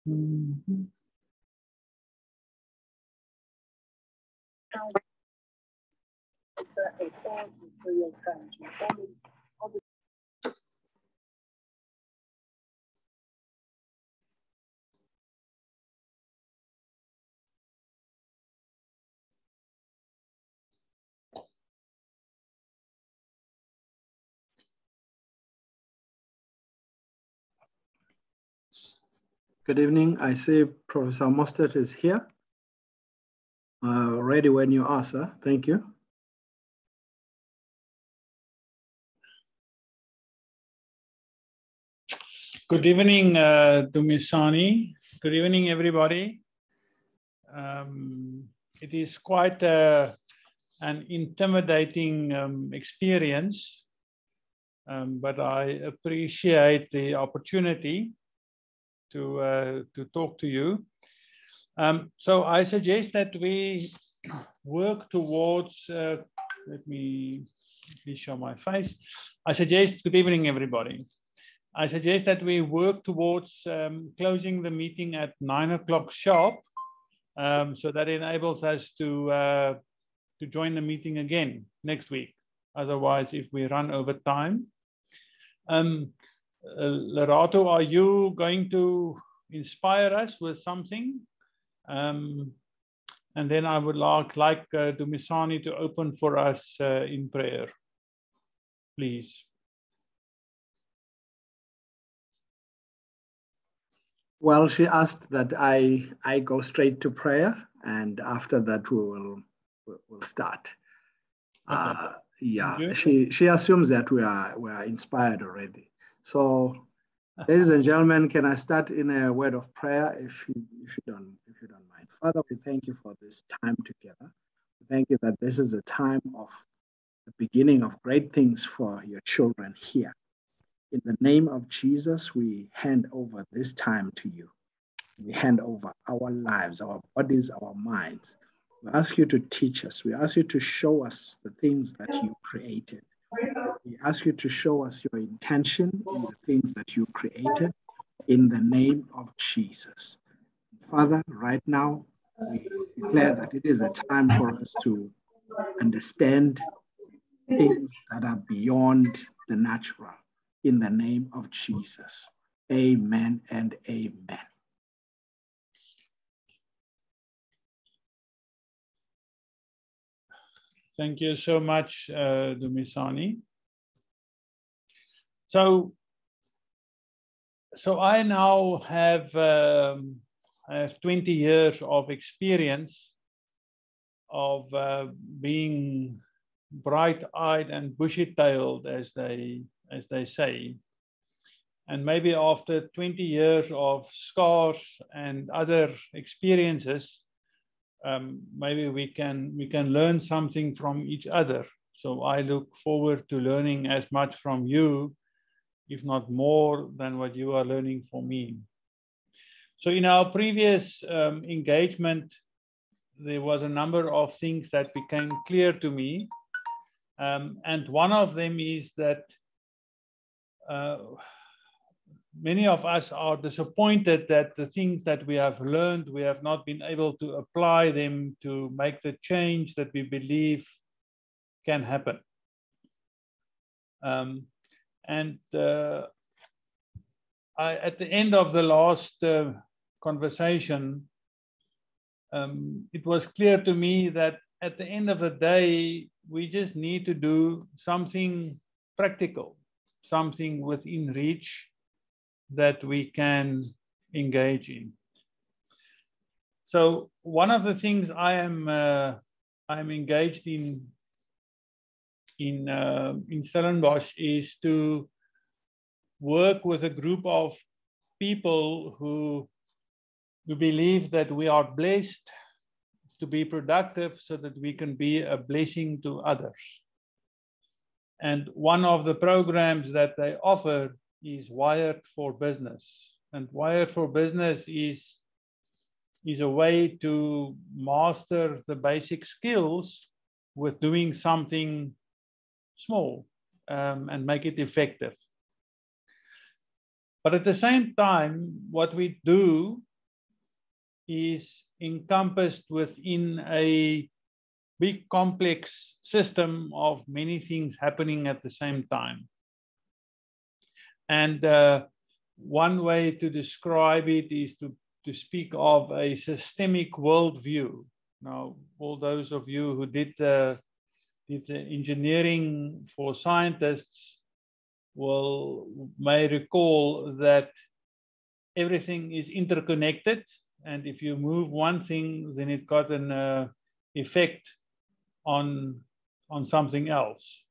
Mhm. Good evening. I see Professor Mostert is here. Ready when you are, sir. Thank you. Good evening, Dumisani. Good evening, everybody. It is quite an intimidating experience, but I appreciate the opportunity to talk to you. So I suggest that we work towards, let me show my face. I suggest, good evening, everybody. I suggest that we work towards closing the meeting at 9 o'clock sharp, so that enables us to join the meeting again next week. Otherwise, if we run over time. Lerato, are you going to inspire us with something? And then I would like Dumisani to open for us in prayer, please. Well, she asked that I go straight to prayer, and after that we'll start. Okay. Yeah, she assumes that we are inspired already. So, ladies and gentlemen, can I start in a word of prayer, if you don't mind? Father, we thank you for this time together. We thank you that this is a time of the beginning of great things for your children here. In the name of Jesus, we hand over this time to you. We hand over our lives, our bodies, our minds. We ask you to teach us. We ask you to show us the things that you created. We ask you to show us your intention in the things that you created, in the name of Jesus. Father, right now, we declare that it is a time for us to understand things that are beyond the natural. In the name of Jesus. Amen and amen. Thank you so much, Dumisani. So I now have 20 years of experience of being bright-eyed and bushy-tailed, as they say. And maybe after 20 years of scars and other experiences, maybe we can learn something from each other. So I look forward to learning as much from you, if not more, than what you are learning from me. So in our previous engagement, there was a number of things that became clear to me. And one of them is that many of us are disappointed that the things that we have learned, we have not been able to apply them to make the change that we believe can happen. At the end of the last conversation, it was clear to me that at the end of the day, we just need to do something practical, something within reach that we can engage in. So one of the things I'm engaged in Stellenbosch is to work with a group of people who believe that we are blessed to be productive so that we can be a blessing to others. And one of the programs that they offer is Wired for Business. And Wired for Business is a way to master the basic skills with doing something small and make it effective. But at the same time, what we do is encompassed within a big complex system of many things happening at the same time. And one way to describe it is to speak of a systemic worldview. Now, all those of you who did the engineering for scientists may recall that everything is interconnected, and if you move one thing, then it got an effect on something else.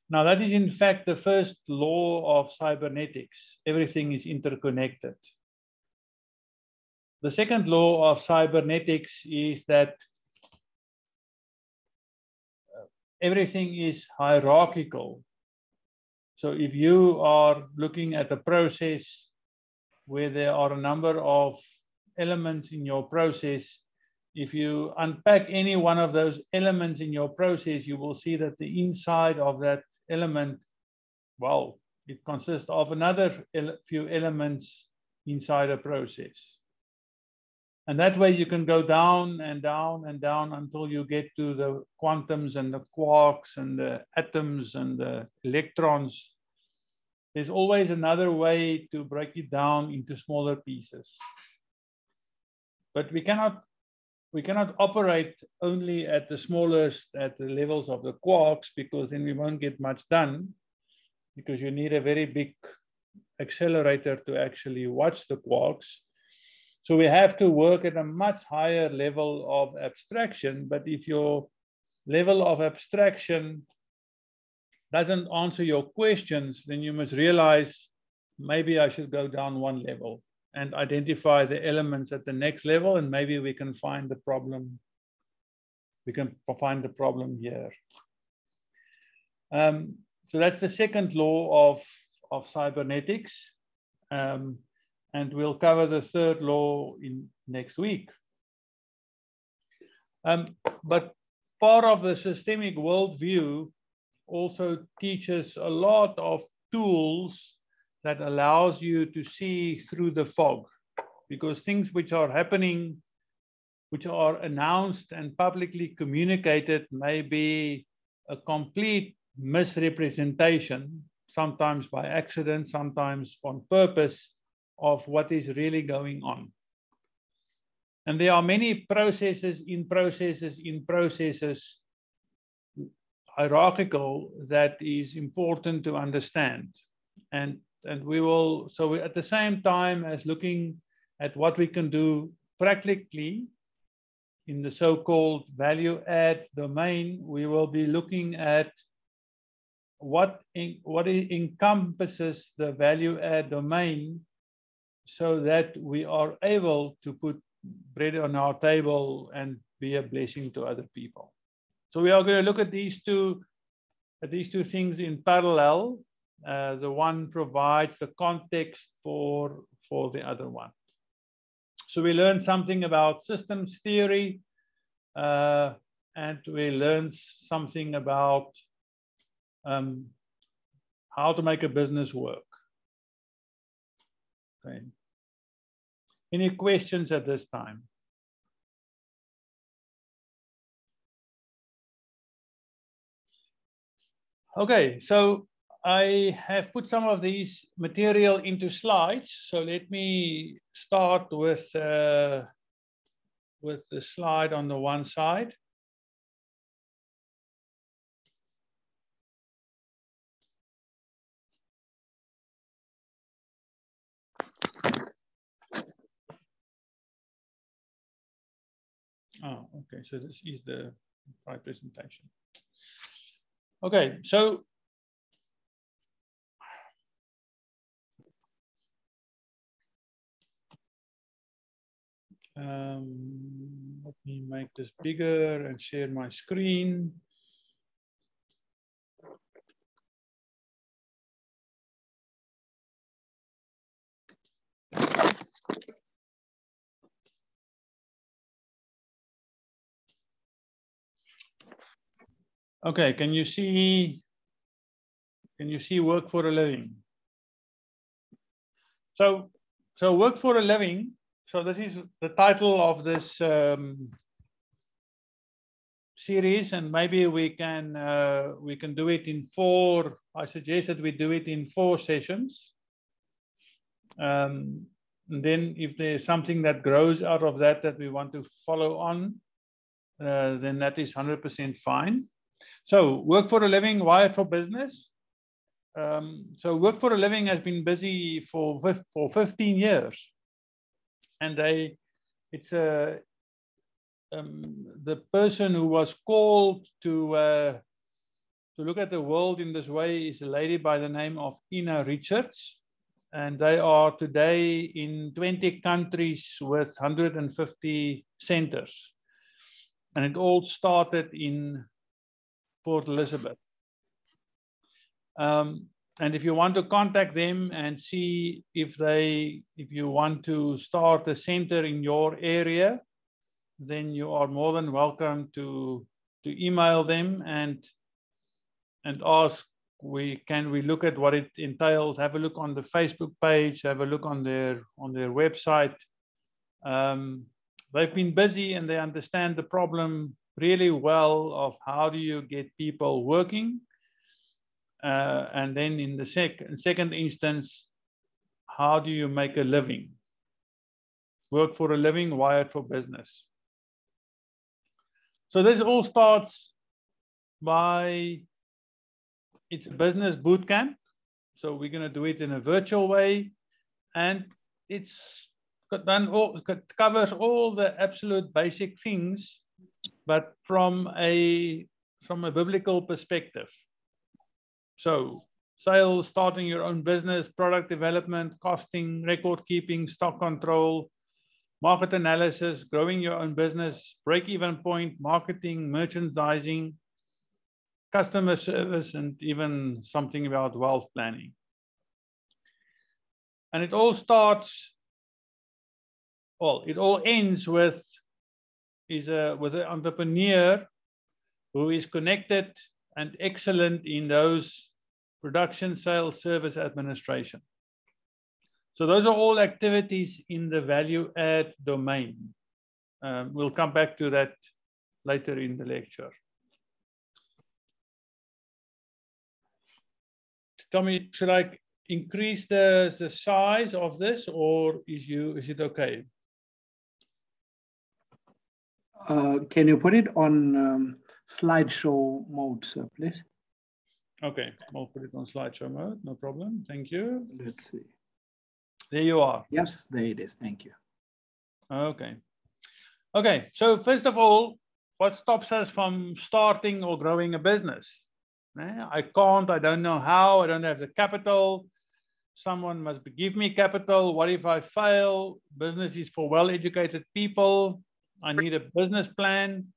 Now, that is in fact the first law of cybernetics. Everything is interconnected. The second law of cybernetics is that everything is hierarchical. So if you are looking at a process where there are a number of elements in your process, if you unpack any one of those elements in your process, you will see that the inside of that element, well, it consists of another few elements inside a process. And that way you can go down and down and down until you get to the quantums and the quarks and the atoms and the electrons. There's always another way to break it down into smaller pieces. But we cannot operate only at the smallest, at the levels of the quarks, because then we won't get much done, because you need a very big accelerator to actually watch the quarks. So we have to work at a much higher level of abstraction. But if your level of abstraction doesn't answer your questions, then you must realize maybe I should go down one level and identify the elements at the next level, and maybe we can find the problem. We can find the problem here. So that's the second law of cybernetics. And we'll cover the third law in next week. But part of the systemic worldview also teaches a lot of tools that allows you to see through the fog, because things which are happening, which are announced and publicly communicated, may be a complete misrepresentation, sometimes by accident, sometimes on purpose, of what is really going on. And there are many processes in processes in processes, hierarchical, that is important to understand. And we will, so at the same time as looking at what we can do practically in the so-called value add domain, we will be looking at what encompasses the value add domain, so that we are able to put bread on our table and be a blessing to other people. So we are going to look at these two things in parallel. The one provides the context for the other one. So we learned something about systems theory, and we learned something about how to make a business work. Okay. Any questions at this time? Okay, so I have put some of these material into slides. So let me start with the slide on the one side. Oh, okay, so this is the right presentation. Okay, so let me make this bigger and share my screen. Okay, can you see work for a living? So work for a living So this is the title of this series, and maybe we can do it in 4. I suggest that we do it in 4 sessions. And then if there's something that grows out of that we want to follow on, then that is 100% fine. So work for a living, wired for business. So work for a living has been busy for 15 years. And it's the person who was called to look at the world in this way is a lady by the name of Ina Richards. And they are today in 20 countries with 150 centers. And it all started in Port Elizabeth. And if you want to contact them and see if you want to start a center in your area, then you are more than welcome to email them and ask, can we look at what it entails, have a look on the Facebook page, have a look on their website. They've been busy and they understand the problem really well of how do you get people working. And then in the second instance, how do you make a living? Work for a living, wired for business. So this all starts by, it's a business boot camp. So we're going to do it in a virtual way. And it covers all the absolute basic things, but from a biblical perspective. So sales, starting your own business, product development, costing, record keeping, stock control, market analysis, growing your own business, break-even point, marketing, merchandising, customer service, and even something about wealth planning. And it all starts, well, it all ends with an entrepreneur who is connected and excellent in those production, sales, service, administration. So those are all activities in the value add domain. We'll come back to that later in the lecture. Tell me, should I increase the size of this, or is it okay? Can you put it on slideshow mode, sir, please? Okay, I'll put it on slideshow mode, no problem. Thank you. Let's see. There you are. Yes, there it is. Thank you. Okay. Okay, so first of all, what stops us from starting or growing a business? I don't know how, I don't have the capital. Someone must give me capital. What if I fail? Business is for well-educated people. I need a business plan.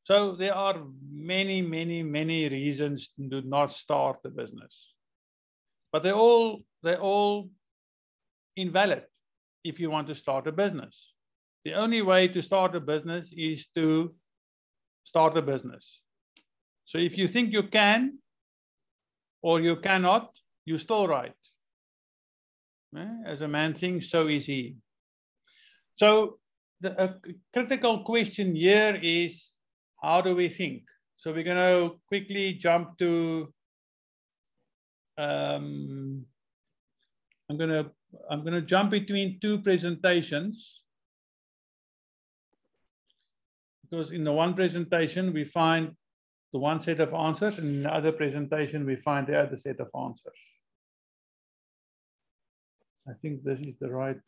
So there are many, many, many reasons to not start the business. But they're all invalid if you want to start a business. The only way to start a business is to start a business. So if you think you can or you cannot, you're still right. As a man thinks, so is he. So the critical question here is, how do we think? So we're going to quickly jump to, I'm going to jump between 2 presentations, because in the one presentation we find the one set of answers, and in the other presentation we find the other set of answers. I think this is the right,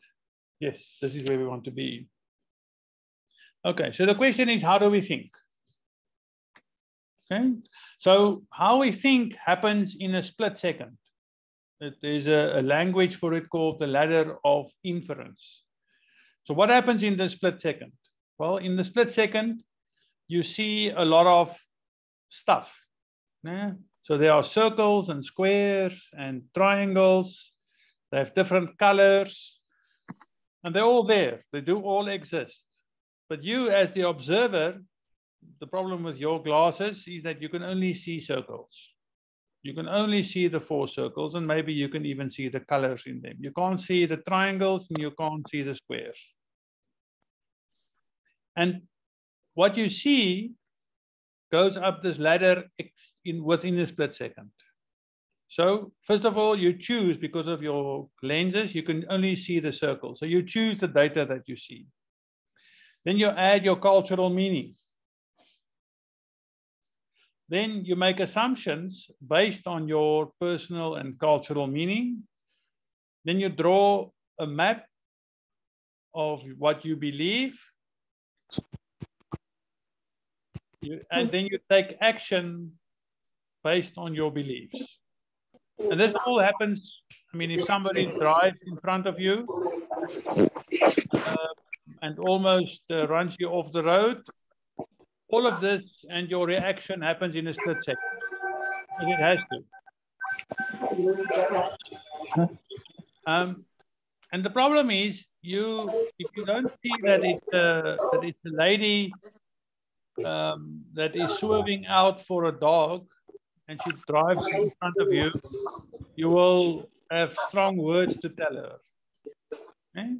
yes, this is where we want to be. Okay, so the question is, how do we think? Okay, so how we think happens in a split second. There's a language for it called the ladder of inference. So what happens in the split second? Well, in the split second, you see a lot of stuff. So there are circles and squares and triangles. They have different colors, and they're all there. They do all exist. But you, as the observer, the problem with your glasses is that you can only see circles. You can only see the 4 circles, and maybe you can even see the colors in them. You can't see the triangles, and you can't see the squares. And what you see goes up this ladder within a split second. So first of all, you choose, because of your lenses, you can only see the circle. So you choose the data that you see. Then you add your cultural meaning. Then you make assumptions based on your personal and cultural meaning. Then you draw a map of what you believe. And then you take action based on your beliefs. And this all happens, I mean, if somebody drives in front of you and almost runs you off the road, all of this and your reaction happens in a split second. And it has to. And the problem is, if you don't see that it's a lady that is swerving out for a dog, and she drives in front of you, you will have strong words to tell her. Okay?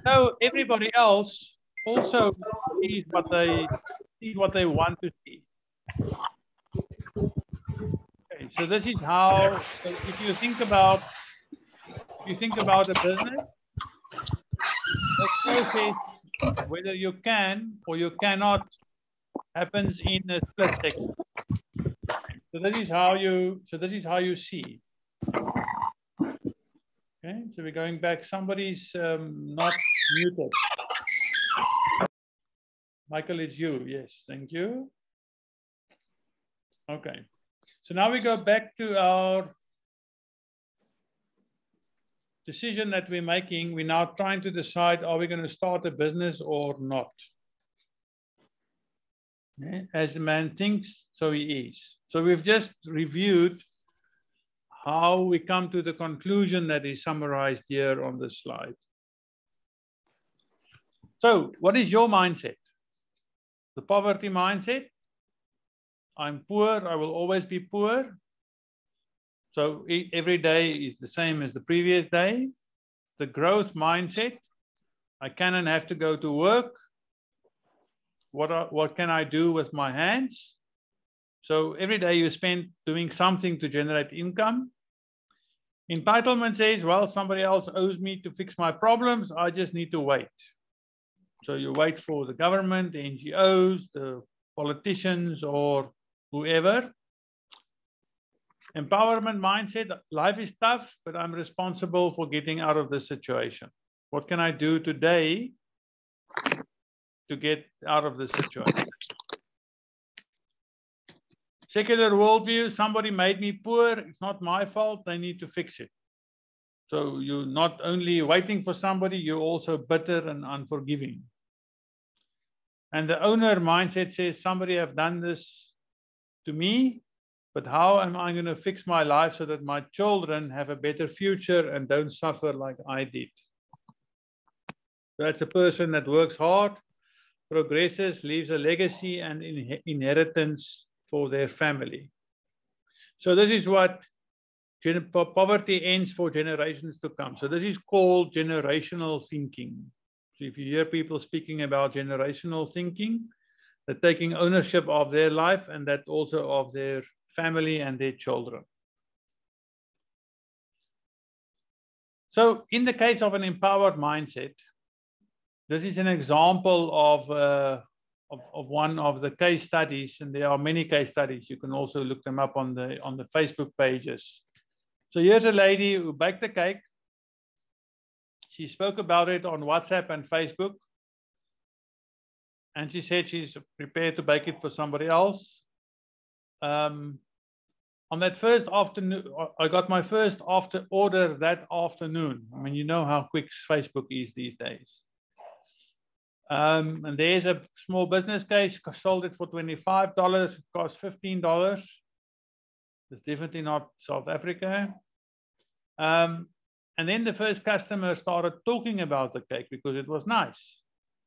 So everybody else also sees what they want to see. Okay, so this is how. So if you think about a business, the process, whether you can or you cannot, happens in a split second. So this is how you see. Okay, so we're going back. Somebody's not muted. Michael, it's you. Yes, thank you. Okay, so now we go back to our decision that we're making. We're now trying to decide, are we going to start a business or not? Okay. As the man thinks, so he is. So we've just reviewed how we come to the conclusion that is summarized here on this slide. So what is your mindset? The poverty mindset. I'm poor, I will always be poor. So every day is the same as the previous day. The growth mindset. I can and have to go to work. What can I do with my hands? So every day you spend doing something to generate income. Entitlement says, well, somebody else owes me to fix my problems. I just need to wait. So you wait for the government, the NGOs, the politicians, or whoever. Empowerment mindset, life is tough, but I'm responsible for getting out of this situation. What can I do today to get out of this situation? Secular worldview, somebody made me poor, it's not my fault, they need to fix it. So you're not only waiting for somebody, you're also bitter and unforgiving. And the owner mindset says, somebody have done this to me, but how am I going to fix my life so that my children have a better future and don't suffer like I did? That's a person that works hard, progresses, leaves a legacy and inheritance for their family. So this is what poverty ends for generations to come. So this is called generational thinking. So if you hear people speaking about generational thinking, they're taking ownership of their life and that also of their family and their children. So in the case of an empowered mindset, this is an example of one of the case studies, and there are many case studies. You can also look them up on the Facebook pages. So here's a lady who baked a cake. She spoke about it on WhatsApp and Facebook. And she said she's prepared to bake it for somebody else. On that first afternoon, I got my first order that afternoon. I mean, you know how quick Facebook is these days. And there's a small business case, sold it for $25, it cost $15. It's definitely not South Africa. And then the first customer started talking about the cake because it was nice.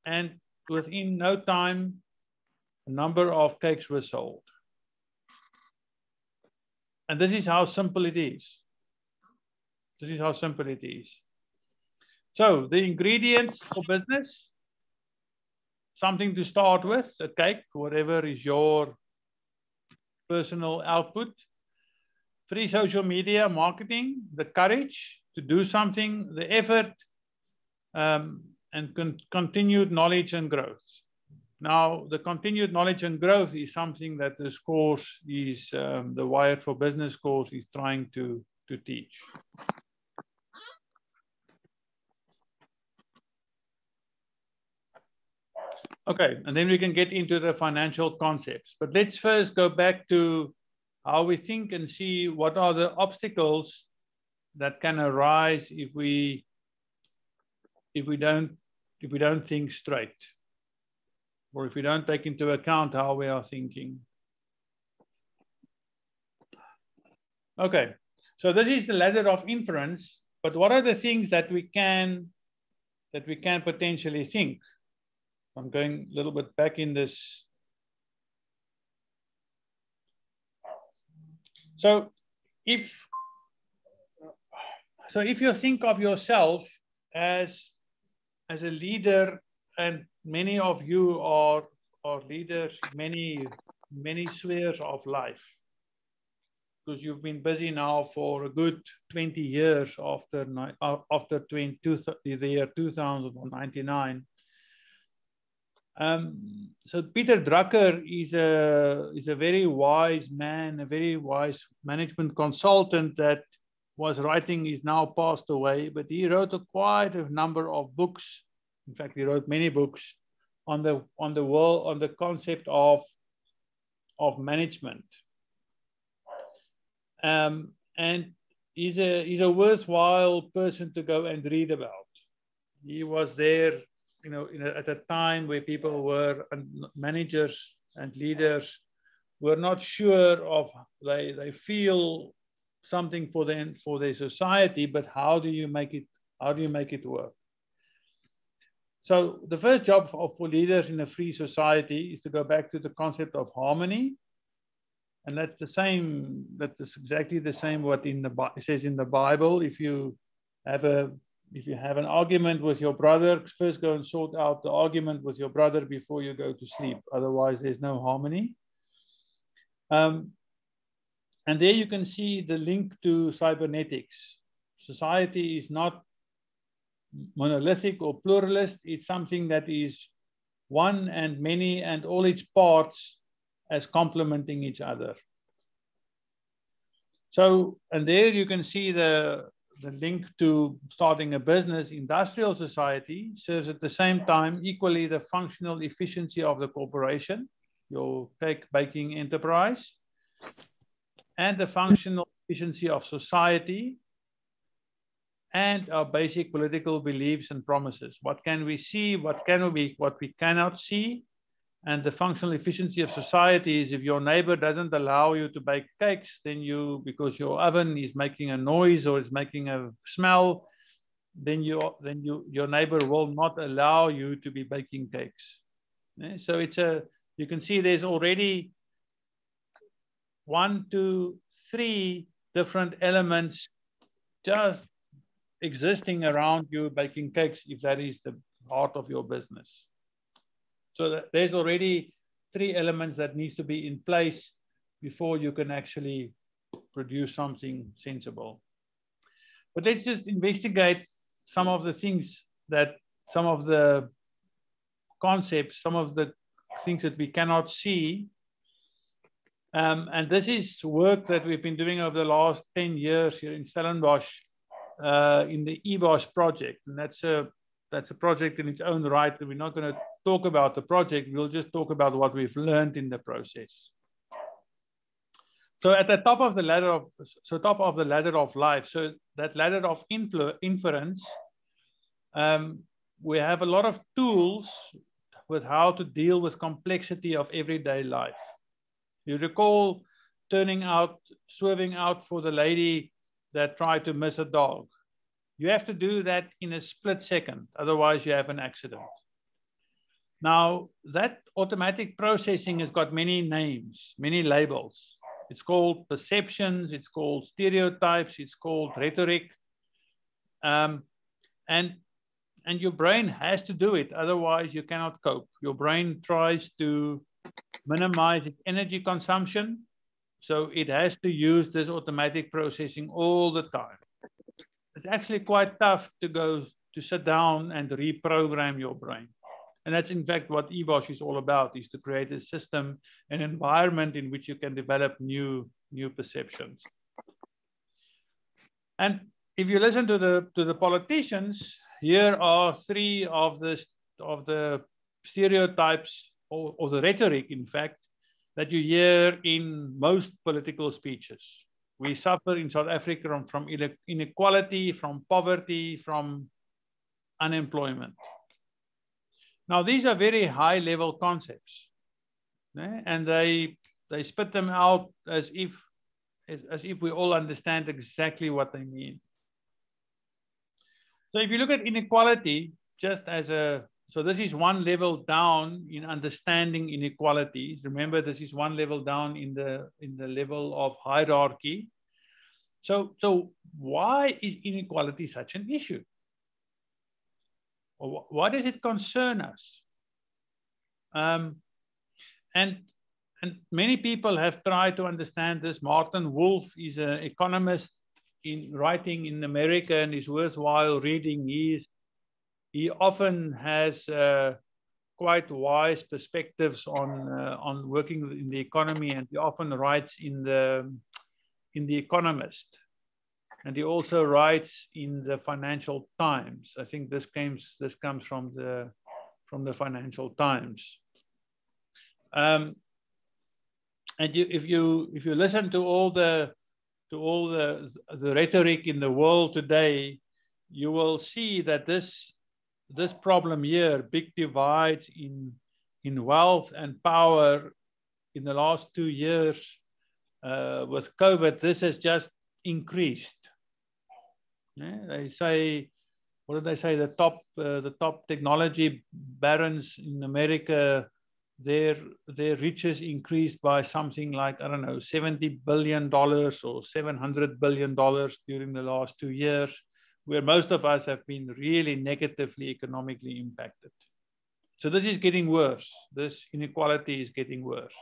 And within no time, a number of cakes were sold. And this is how simple it is. This is how simple it is. So the ingredients for business, something to start with, a cake, whatever is your personal output. Free social media marketing, the courage to do something, the effort, and continued knowledge and growth. Now, the continued knowledge and growth is something that this course is, the Wired for Business course is trying to teach. Okay, and then we can get into the financial concepts. But let's first go back to how we think and see what are the obstacles that can arise if we don't think straight, or if we don't take into account how we are thinking. Okay, so this is the ladder of inference, but what are the things that we can potentially think? I'm going a little bit back in this. So if you think of yourself as a leader, and many of you are leaders in many spheres of life, because you've been busy now for a good 20 years after the year 2099. So Peter Drucker is a very wise man, a very wise management consultant that was writing, is now passed away, but he wrote quite a number of books. In fact, he wrote many books on the concept of management. And he's a worthwhile person to go and read about. He was there, at a time where people were, managers and leaders were not sure of, they feel something for their society, but how do you make it work? So the first job for leaders in a free society is to go back to the concept of harmony. And that's the same, that's exactly the same what it says in the Bible. If you have an argument with your brother, first go and sort out the argument with your brother before you go to sleep. Otherwise, there's no harmony. And there you can see the link to cybernetics. Society is not monolithic or pluralist. It's something that is one and many and all its parts as complementing each other. So, and there you can see the link to starting a business. Industrial society serves at the same time equally the functional efficiency of the corporation, your cake baking enterprise, and the functional efficiency of society, and our basic political beliefs and promises. What can we see? What we cannot see? And the functional efficiency of society is if your neighbor doesn't allow you to bake cakes, then because your oven is making a noise or it's making a smell, then your neighbor will not allow you to be baking cakes. So you can see there's already 1, 2, 3 different elements just existing around you baking cakes, if that is the heart of your business. So there's already 3 elements that needs to be in place before you can actually produce something sensible. But let's just investigate some of the things some of the concepts, some of the things that we cannot see. And this is work that we've been doing over the last 10 years here in Stellenbosch in the EBOS project. And that's a project in its own right. We're not going to talk about the project. We'll just talk about what we've learned in the process. So at the top of the ladder of life, so that ladder of inference, we have a lot of tools with how to deal with complexity of everyday life. You recall swerving out for the lady that tried to miss a dog. You have to do that in a split second, otherwise you have an accident. Now, that automatic processing has got many names, many labels. It's called perceptions, it's called stereotypes, it's called rhetoric. And And your brain has to do it, otherwise you cannot cope. Your brain tries to minimize its energy consumption, so it has to use this automatic processing all the time. It's actually quite tough to sit down and reprogram your brain. And that's in fact what EBOS is all about, is to create a system, an environment in which you can develop new perceptions. And if you listen to the politicians, here are three of the stereotypes or the rhetoric, in fact, that you hear in most political speeches. We suffer in South Africa from inequality, from poverty, from unemployment. Now, these are very high-level concepts, and they spit them out as if we all understand exactly what they mean. So if you look at inequality, so this is one level down in understanding inequalities. Remember, this is one level down in the level of hierarchy. So why is inequality such an issue? Or why does it concern us? And many people have tried to understand this. Martin Wolf is an economist writing in America and is worthwhile reading. He often has quite wise perspectives on working in the economy, and he often writes in the Economist, and he also writes in the Financial Times. I think this comes from the Financial Times. And if you listen to all the rhetoric in the world today, you will see that this problem here, big divides in wealth and power, in the last 2 years with COVID, this has just increased. Yeah, they say, what did they say? The top technology barons in America, their riches increased by something like, I don't know, $70 billion or $700 billion during the last 2 years, where most of us have been really negatively economically impacted. So this is getting worse. This inequality is getting worse.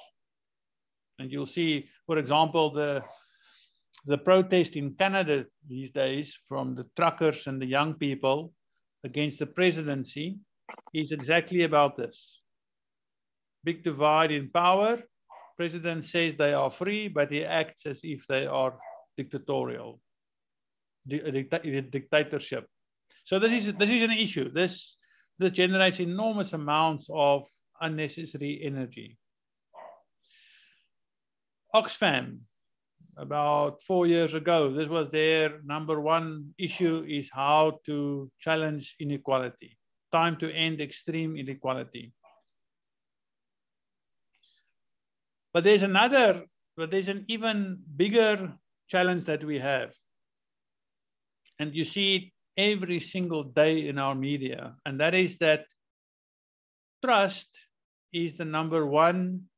And you'll see, for example, the protest in Canada these days from the truckers and the young people against the presidency is exactly about this. Big divide in power. President says they are free, but he acts as if they are dictatorial. Dictatorship. So this is an issue. This generates enormous amounts of unnecessary energy. Oxfam, about 4 years ago, this was their #1 issue, is how to challenge inequality. Time to end extreme inequality. But there's an even bigger challenge that we have. And you see it every single day in our media. And that is that trust is the #1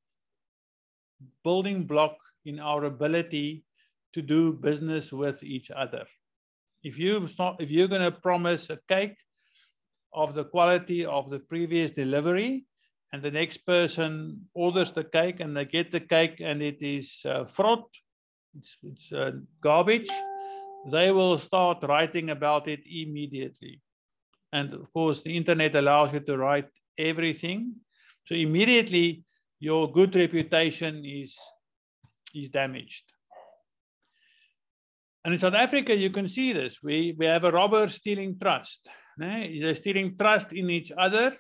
building block in our ability to do business with each other. If you're going to promise a cake of the quality of the previous delivery, and the next person orders the cake and they get the cake and it is fraud, it's garbage, they will start writing about it immediately. And of course, the internet allows you to write everything. So immediately your good reputation is damaged. And in South Africa, you can see this. We have a robber stealing trust. They're stealing trust in each other.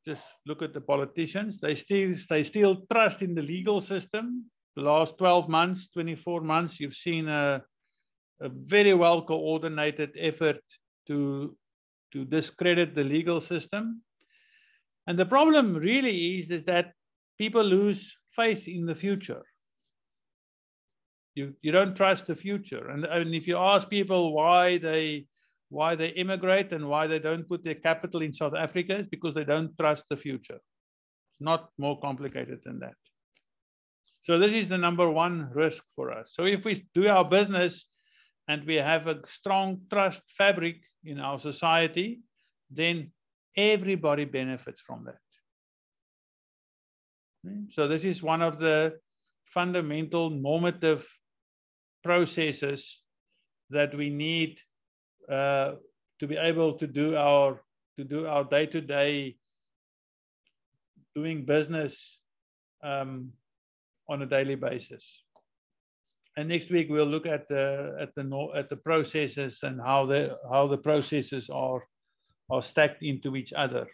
Just look at the politicians. They steal trust in the legal system. The last 12 months, 24 months, you've seen a very well coordinated effort to discredit the legal system. And the problem really is that people lose faith in the future. You don't trust the future. And if you ask people why they immigrate and why they don't put their capital in South Africa, it's because they don't trust the future. It's not more complicated than that. So this is the #1 risk for us. So if we do our business and we have a strong trust fabric in our society, then everybody benefits from that. So this is one of the fundamental normative processes that we need to be able to do our day-to-day doing business on a daily basis. And next week we'll look at the processes and how the processes are stacked into each other.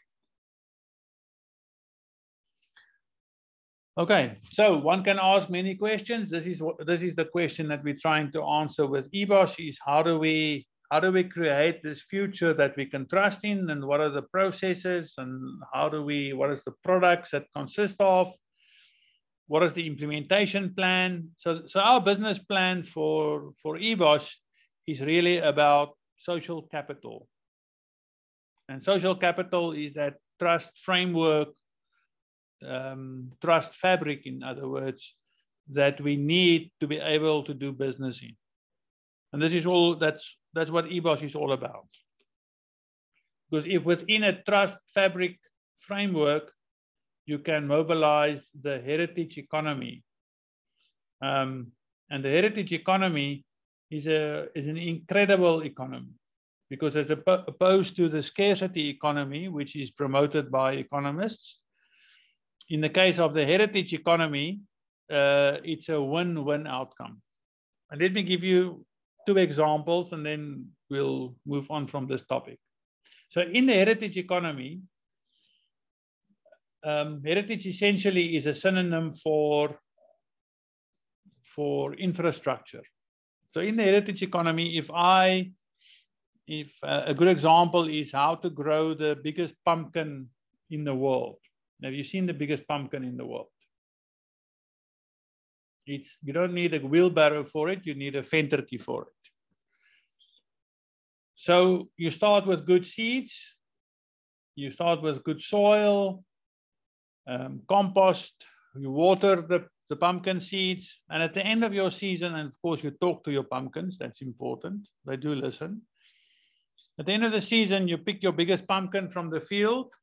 Okay, so one can ask many questions. This is the question that we're trying to answer with EBOS: is how do we create this future that we can trust in, and what are the processes, and what is the products that consist of, what is the implementation plan? So our business plan for EBOS is really about social capital. And social capital is that trust framework, trust fabric, in other words, that we need to be able to do business in. And this is all, that's what EBOS is all about. Because if within a trust fabric framework, you can mobilize the heritage economy. And the heritage economy is an incredible economy, because as opposed to the scarcity economy, which is promoted by economists, in the case of the heritage economy, it's a win-win outcome. And let me give you 2 examples, and then we'll move on from this topic. So in the heritage economy, heritage essentially is a synonym for infrastructure. So in the heritage economy, if a good example is how to grow the biggest pumpkin in the world. Have you seen the biggest pumpkin in the world? You don't need a wheelbarrow for it, you need a ventertjie for it. So you start with good seeds, you start with good soil, compost, you water the pumpkin seeds, and at the end of your season, and of course you talk to your pumpkins, that's important, they do listen. At the end of the season, you pick your biggest pumpkin from the field,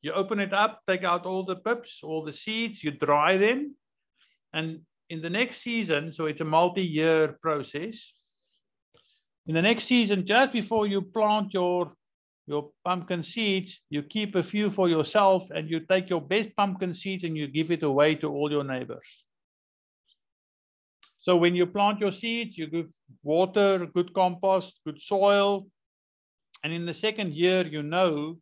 you open it up, take out all the pips, all the seeds, you dry them, and in the next season, so it's a multi-year process, in the next season, just before you plant your pumpkin seeds, you keep a few for yourself, and you take your best pumpkin seeds and you give it away to all your neighbors. So when you plant your seeds, you give water, good compost, good soil, and in the second year, you know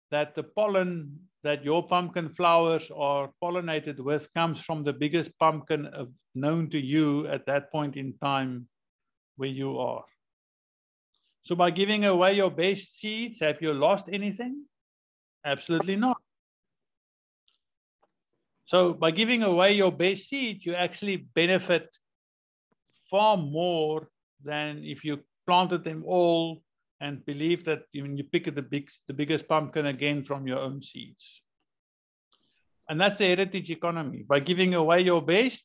that the pollen that your pumpkin flowers are pollinated with comes from the biggest pumpkin known to you at that point in time where you are. So by giving away your best seeds, have you lost anything? Absolutely not. So by giving away your best seeds, you actually benefit far more than if you planted them all and believe that when you pick the biggest pumpkin again from your own seeds. And that's the heritage economy. By giving away your best,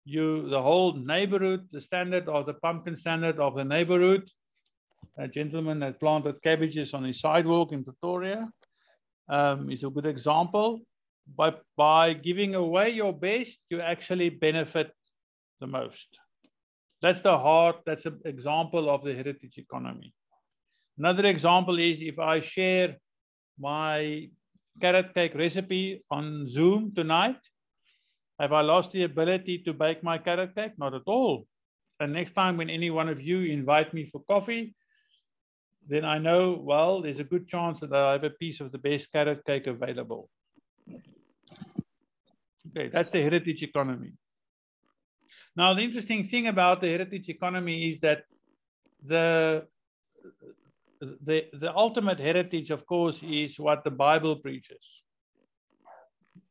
the whole neighborhood, the standard of the pumpkin standard of the neighborhood, a gentleman that planted cabbages on his sidewalk in Pretoria is a good example. By giving away your best, you actually benefit the most. That's an example of the heritage economy. Another example is if I share my carrot cake recipe on Zoom tonight, have I lost the ability to bake my carrot cake? Not at all. And next time when any one of you invite me for coffee, then I know, well, there's a good chance that I have a piece of the best carrot cake available. Okay, that's the heritage economy. Now, the interesting thing about the heritage economy is that the ultimate heritage, of course, is what the Bible preaches,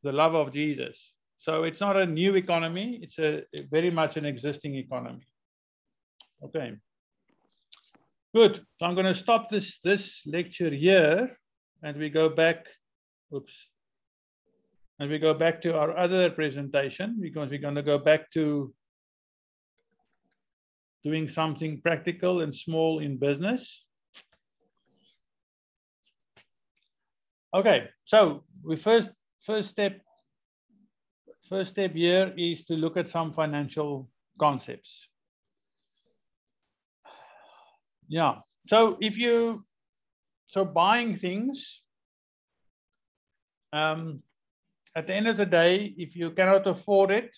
the love of Jesus. So it's not a new economy, it's very much an existing economy. Okay. Good. So I'm going to stop this lecture here, and we go back. Oops. And we go back to our other presentation, because we're going to go back to doing something practical and small in business. Okay, so we first step here is to look at some financial concepts. Yeah, so buying things, at the end of the day, if you cannot afford it,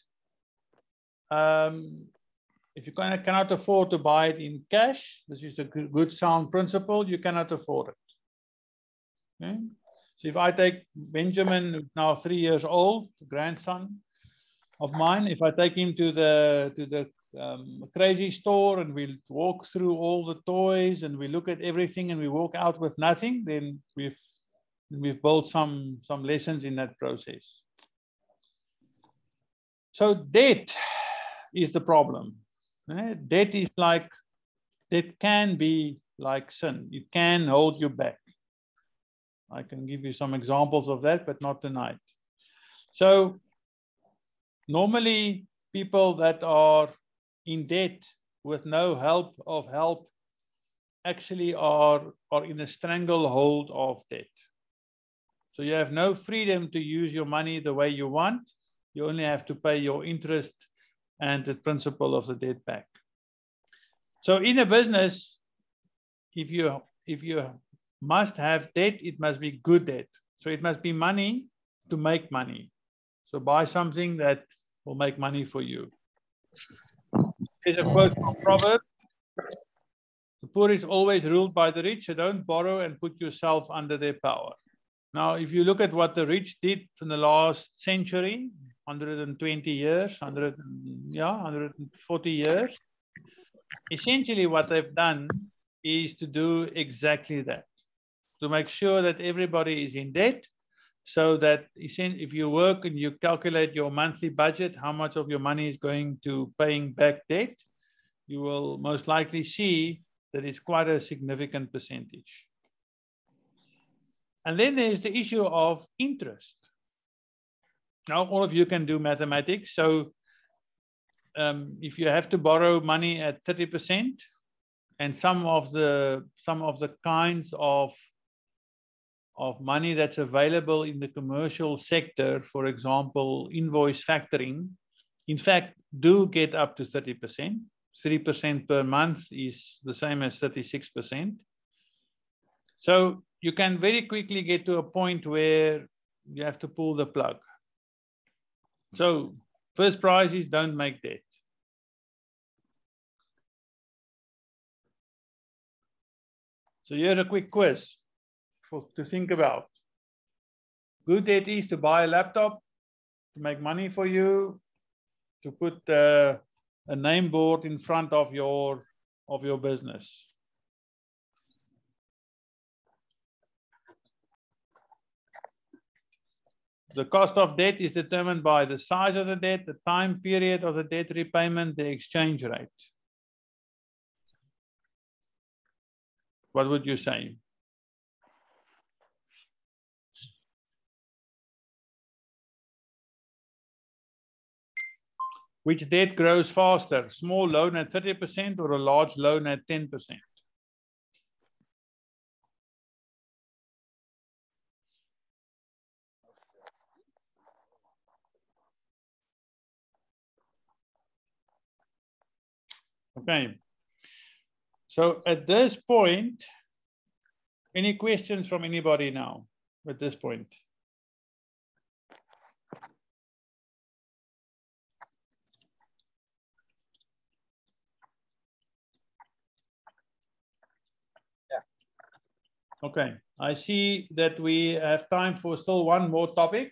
if you cannot afford to buy it in cash, this is a good sound principle, you cannot afford it. Okay? So if I take Benjamin, who's now 3 years old, the grandson of mine, if I take him to the crazy store and we walk through all the toys and we look at everything and we walk out with nothing, then we've built some lessons in that process. So debt is the problem. Debt can be like sin. It can hold you back. I can give you some examples of that, but not tonight. So normally people that are in debt with no help actually are in a stranglehold of debt. So you have no freedom to use your money the way you want. You only have to pay your interest and the principal of the debt back. So in a business, if you must have debt, it must be good debt. So it must be money to make money. So buy something that will make money for you. There's a quote from Proverbs: "The poor is always ruled by the rich, so don't borrow and put yourself under their power." Now, if you look at what the rich did in the last century, 120 years, 140 years, essentially what they've done is to do exactly that, to make sure that everybody is in debt, so that if you work and you calculate your monthly budget, how much of your money is going to paying back debt, you will most likely see that it's quite a significant percentage. And then there's the issue of interest. Now, all of you can do mathematics. So if you have to borrow money at 30%, and some of the kinds of money that's available in the commercial sector, for example, invoice factoring, in fact, do get up to 30%. 3% per month is the same as 36%. So you can very quickly get to a point where you have to pull the plug. So first prize is don't make debt. So here's a quick quiz to think about. Good debt is to buy a laptop, to make money for you, to put a name board in front of your business. The cost of debt is determined by the size of the debt, the time period of the debt repayment, the exchange rate. What would you say? Which debt grows faster, small loan at 30% or a large loan at 10%? Okay. So at this point, any questions from anybody now at this point? Okay, I see that we have time for still one more topic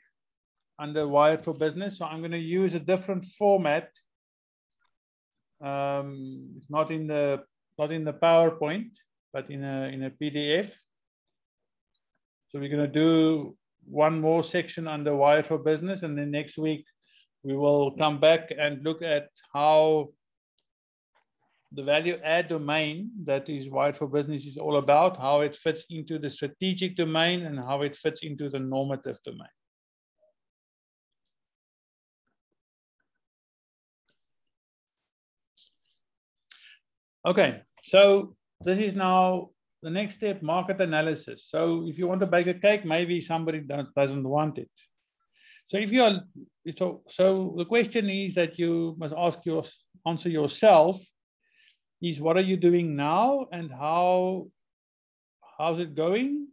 under Wired for Business. So I'm going to use a different format. It's not in the PowerPoint, but in a PDF. So we're going to do one more section under Wired for Business, and then next week we will come back and look at how the value add domain that is Wired for Business is all about, how it fits into the strategic domain and how it fits into the normative domain. Okay, so this is now the next step, market analysis. So if you want to bake a cake, maybe somebody doesn't want it. So if you are, so the question is that you must answer yourself is, what are you doing now, and how's it going?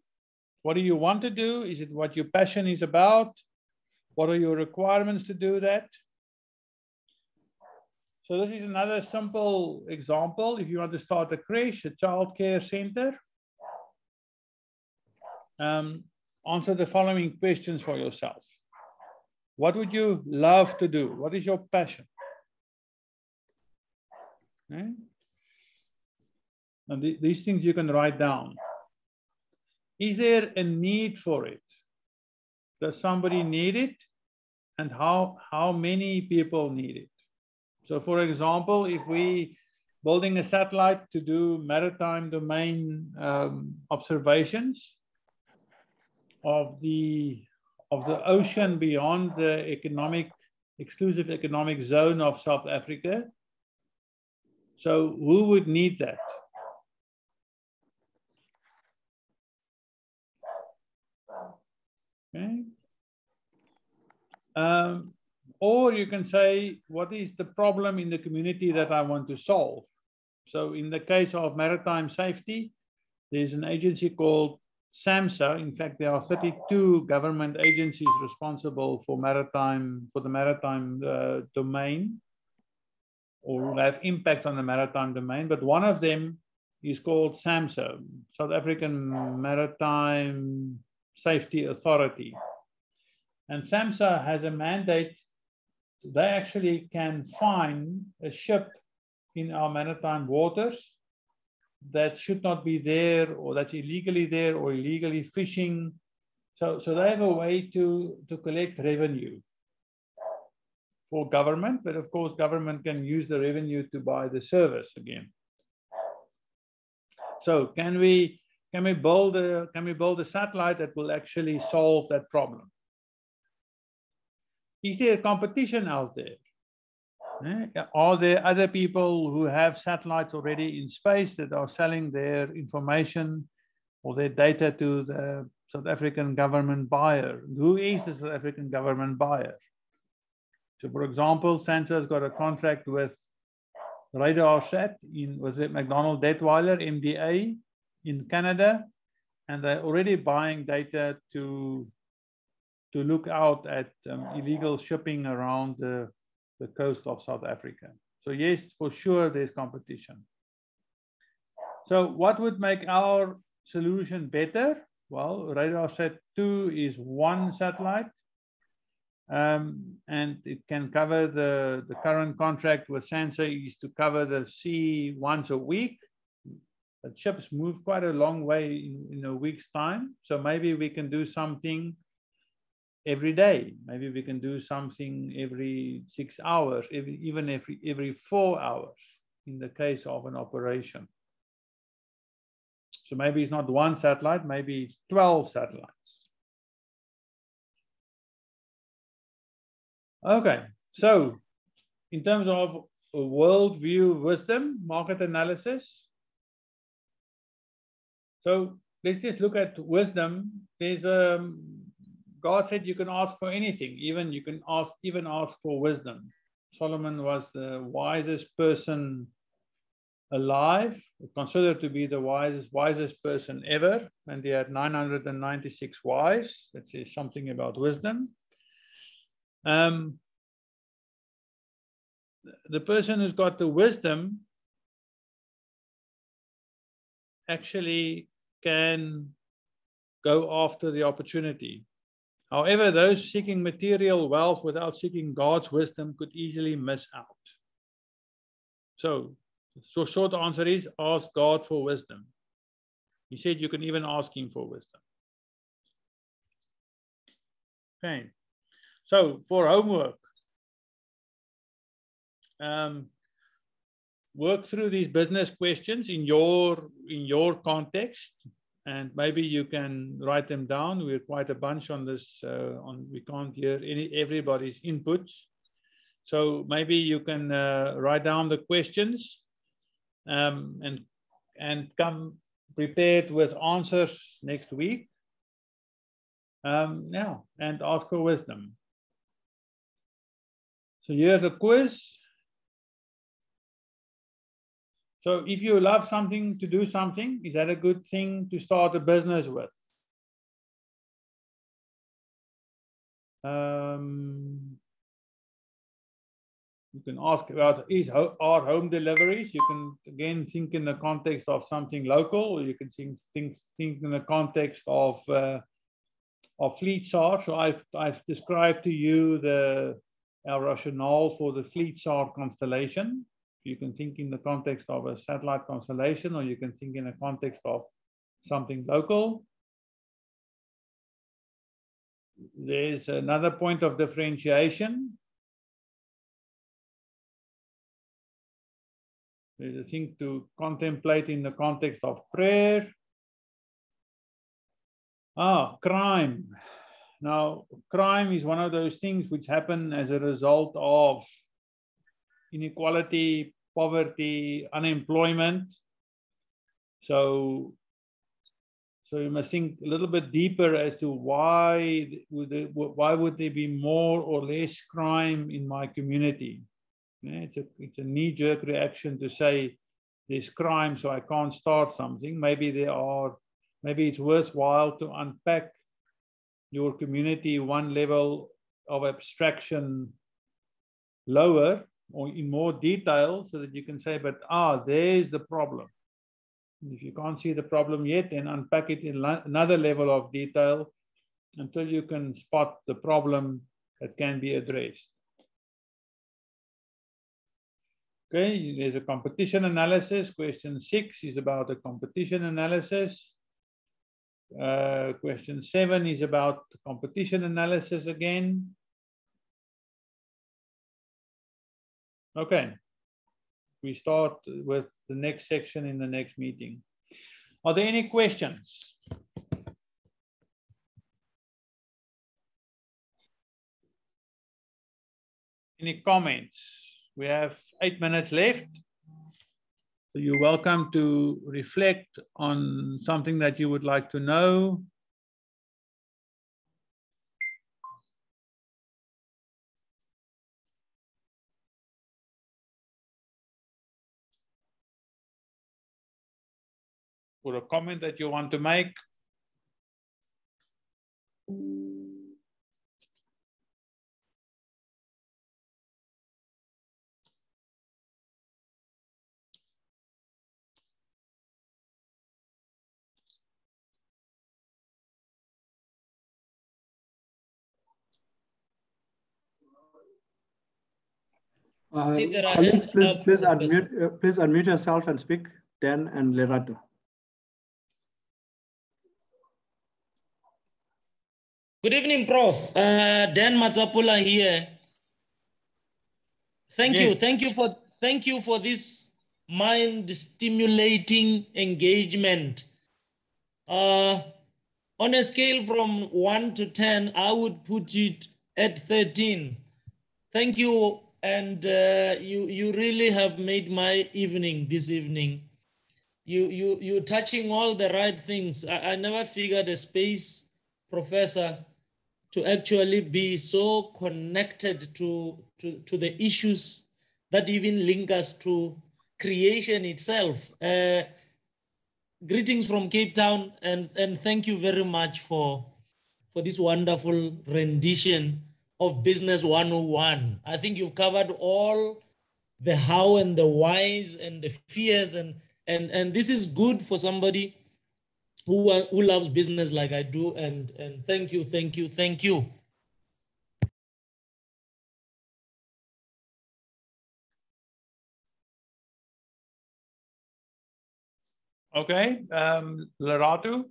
What do you want to do? Is it what your passion is about? What are your requirements to do that? So this is another simple example. If you want to start a creche, a childcare center, answer the following questions for yourself. What would you love to do? What is your passion? Okay. And these things you can write down. Is there a need for it? Does somebody need it? And how many people need it? So for example, if we building a satellite to do maritime domain observations of the ocean beyond the exclusive economic zone of South Africa. So who would need that? Okay. Or you can say, what is the problem in the community that I want to solve? So in the case of maritime safety, there's an agency called SAMHSA. In fact, there are 32 government agencies responsible for the maritime domain, or have impact on the maritime domain. But one of them is called SAMHSA, South African Maritime Safety Authority. And SAMHSA has a mandate. They actually can fine a ship in our maritime waters that should not be there, or that's illegally there, or illegally fishing. So they have a way to collect revenue for government, but of course government can use the revenue to buy the service again. So can we build a satellite that will actually solve that problem? Is there competition out there? Are there other people who have satellites already in space that are selling their information or their data to the South African government buyer? Who is the South African government buyer? So for example, SAMHSA has got a contract with RadarSat was it McDonald Detweiler, MDA, in Canada, and they're already buying data to look out at illegal shipping around the coast of South Africa. So yes, for sure, there's competition. So what would make our solution better? Well, RadarSat 2 is one satellite, and it can cover the current contract with SAMHSA is to cover the sea once a week. But ships move quite a long way in a week's time. So maybe we can do something every day. Maybe we can do something every 6 hours, even every 4 hours in the case of an operation. So maybe it's not one satellite, maybe it's 12 satellites. Okay, so in terms of a worldview wisdom, market analysis. So let's just look at wisdom. There's God said you can ask for anything, you can even ask for wisdom. Solomon was the wisest person alive, considered to be the wisest person ever, and he had 996 wives. That says something about wisdom. The person who's got the wisdom actually can go after the opportunity. However, those seeking material wealth without seeking God's wisdom could easily miss out. So short answer is ask God for wisdom. He said you can even ask him for wisdom. Okay. So for homework, work through these business questions in your context, and maybe you can write them down. We're quite a bunch on this. We can't hear everybody's inputs, so maybe you can write down the questions and come prepared with answers next week. Yeah, and ask for wisdom. So here's a quiz. So if you love something, to do something, is that a good thing to start a business with? You can ask about, are home deliveries? You can again think in the context of something local, or you can think in the context of fleet SAR. So I've described to you our rationale for the fleet SAR constellation. You can think in the context of a satellite constellation, or you can think in the context of something local. There's another point of differentiation. There's a thing to contemplate in the context of prayer. Crime. Now, crime is one of those things which happen as a result of inequality, poverty, unemployment. So you must think a little bit deeper as to why would there be more or less crime in my community? Yeah, it's a knee-jerk reaction to say there's crime, so I can't start something. Maybe it's worthwhile to unpack your community one level of abstraction lower or in more detail, so that you can say, but there's the problem. If you can't see the problem yet, then unpack it in another level of detail until you can spot the problem that can be addressed. Okay, there's a competition analysis. Question 6 is about a competition analysis. Question 7 is about competition analysis again. Okay, we start with the next section in the next meeting. Are there any questions? Any comments? We have 8 minutes left. So you're welcome to reflect on something that you would like to know. Or a comment that you want to make. Colleagues, please unmute yourself and speak, Dan and Lerato. Good evening, Prof. Dan Matsapula here. Thank you for this mind-stimulating engagement. On a scale from 1 to 10, I would put it at 13. Thank you, and you really have made my evening this evening. You're touching all the right things. I never figured a space professor to actually be so connected to the issues that even link us to creation itself. Greetings from Cape Town, and thank you very much for this wonderful rendition of Business 101. I think you've covered all the how and the whys and the fears, and this is good for somebody who loves business like I do, and thank you. Okay, Lerato.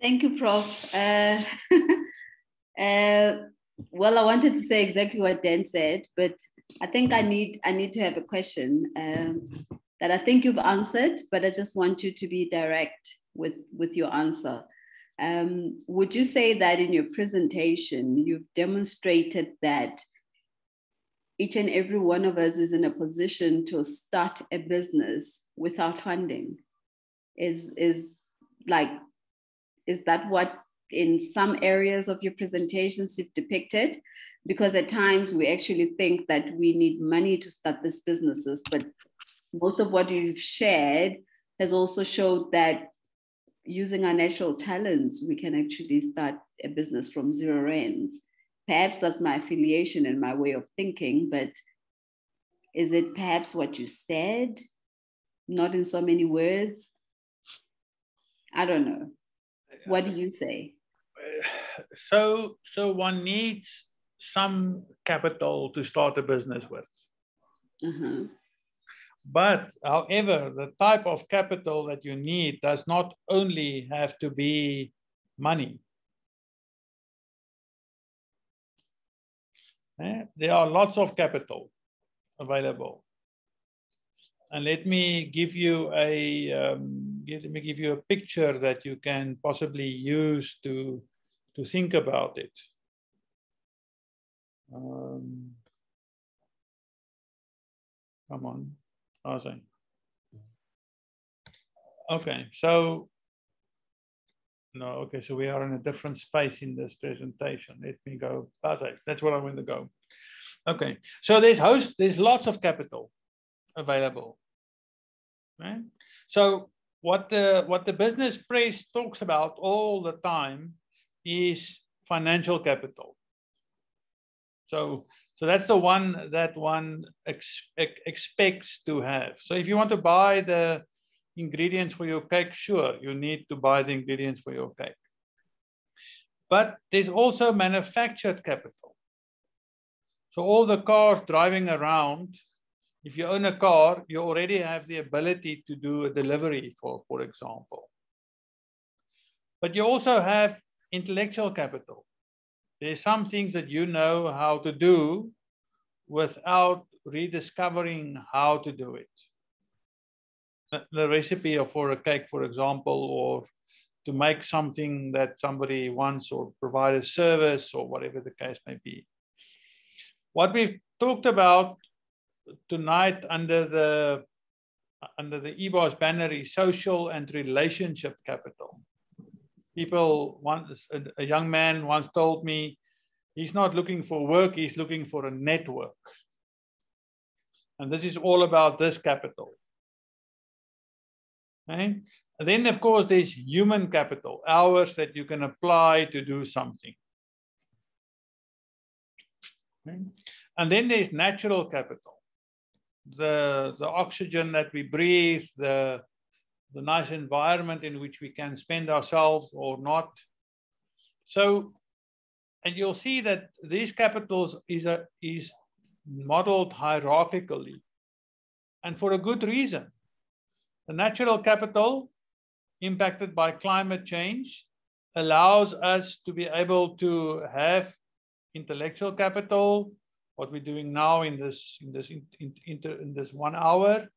Thank you, Prof. Well, I wanted to say exactly what Dan said, but I think I need to have a question that I think you've answered, but I just want you to be direct with your answer. Would you say that in your presentation, you've demonstrated that each and every one of us is in a position to start a business without funding? Is that what in some areas of your presentations you've depicted? Because at times we actually think that we need money to start these businesses, but most of what you've shared has also showed that using our natural talents, we can actually start a business from zero rands. Perhaps that's my affiliation and my way of thinking, but is it perhaps what you said, not in so many words? I don't know. What do you say? So one needs some capital to start a business with. Uh-huh. But however, the type of capital that you need does not only have to be money. There are lots of capital available. And let me give you a picture that you can possibly use to think about it. Come on, okay, so so we are in a different space in this presentation. Let me go. That's where I want to go. Okay, so there's lots of capital available. Right? So what the business press talks about all the time is financial capital. So that's the one that one expects to have. So if you want to buy the ingredients for your cake, sure, you need to buy the ingredients for your cake. But there's also manufactured capital. So all the cars driving around, if you own a car, you already have the ability to do a delivery, for example. But you also have intellectual capital. There's some things that you know how to do without rediscovering how to do it. The recipe for a cake, for example, or to make something that somebody wants or provide a service or whatever the case may be. What we've talked about tonight under the EBOS banner is social and relationship capital. A young man once told me, he's not looking for work, he's looking for a network. And this is all about this capital. Okay? And then, of course, there's human capital, hours that you can apply to do something. Okay? And then there's natural capital. The oxygen that we breathe, the nice environment in which we can spend ourselves or not. So, and you'll see that these capitals is modeled hierarchically, and for a good reason. The natural capital impacted by climate change allows us to be able to have intellectual capital, what we're doing now in this 1 hour.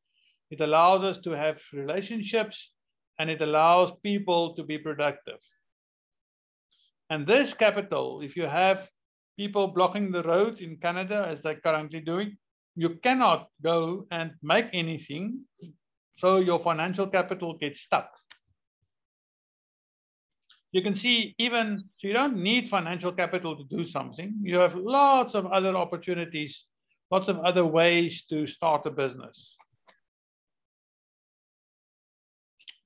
It allows us to have relationships, and it allows people to be productive. And this capital, if you have people blocking the road in Canada, as they're currently doing, you cannot go and make anything, so your financial capital gets stuck. You can see so you don't need financial capital to do something. You have lots of other opportunities, lots of other ways to start a business.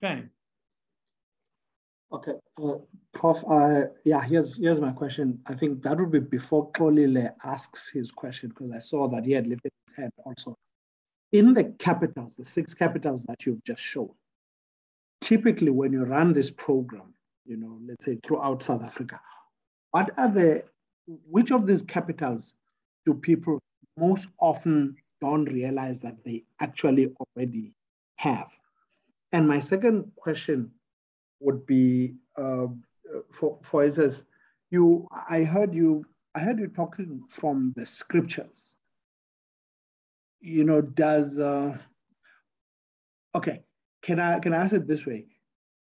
Okay. Okay, Prof, yeah, here's my question. I think that would be before Xolile asks his question, because I saw that he had lifted his hand also. In the capitals, the 6 capitals that you've just shown, typically when you run this program, let's say throughout South Africa, which of these capitals do people most often don't realize that they actually already have? And my second question would be for instance, I heard you talking from the scriptures. Okay, can I ask it this way?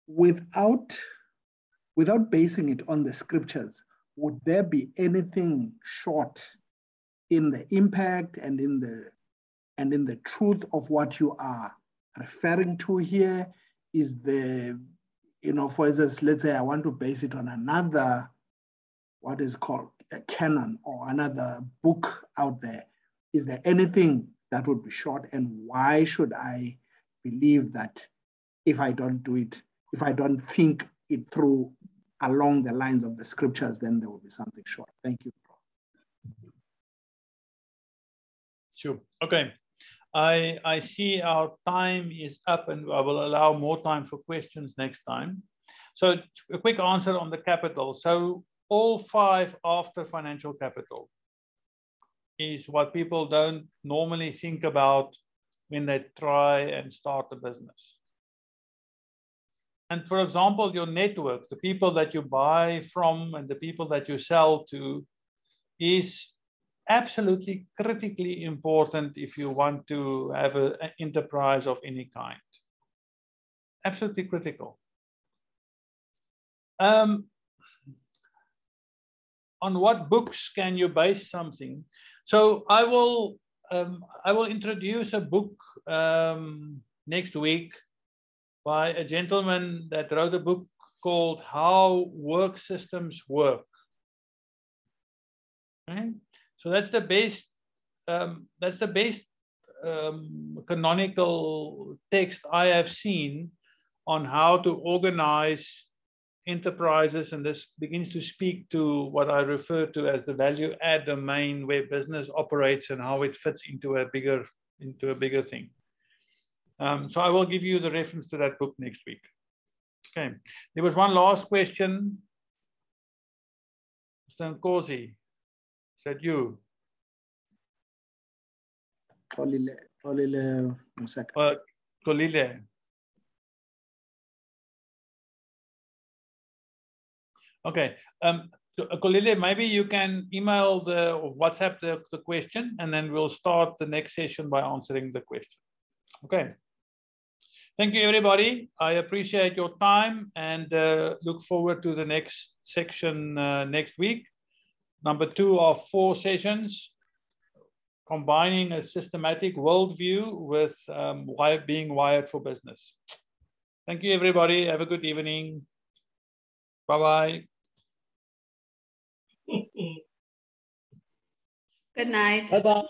Without basing it on the scriptures, would there be anything short in the impact and in the truth of what you are referring to here? is the, for instance, let's say I want to base it on another, what is called a canon or another book out there. Is there anything that would be short, and why should I believe that if I don't do it, if I don't think it through along the lines of the scriptures, then there will be something short? Thank you, Prof. Sure. Okay. I see our time is up, and I will allow more time for questions next time. So a quick answer on the capital. So all 5 after financial capital is what people don't normally think about when they try and start a business. And for example, your network, the people that you buy from and the people that you sell to, is absolutely critically important if you want to have an enterprise of any kind. Absolutely critical. On what books can you base something? So I will introduce a book next week by a gentleman that wrote a book called How Work Systems Work. Okay? So that's the best canonical text I have seen on how to organize enterprises, and this begins to speak to what I refer to as the value add domain where business operates and how it fits into a bigger thing. So I will give you the reference to that book next week. Okay. There was one last question. Mr. Nkosi, is that you? Kolile, Kolile. Okay. Kolile, maybe you can email or WhatsApp the question, and then we'll start the next session by answering the question. Okay. Thank you, everybody. I appreciate your time and look forward to the next section next week. Number 2 of 4 sessions, combining a systematic worldview with being wired for business. Thank you, everybody. Have a good evening. Bye-bye. Good night. Bye-bye.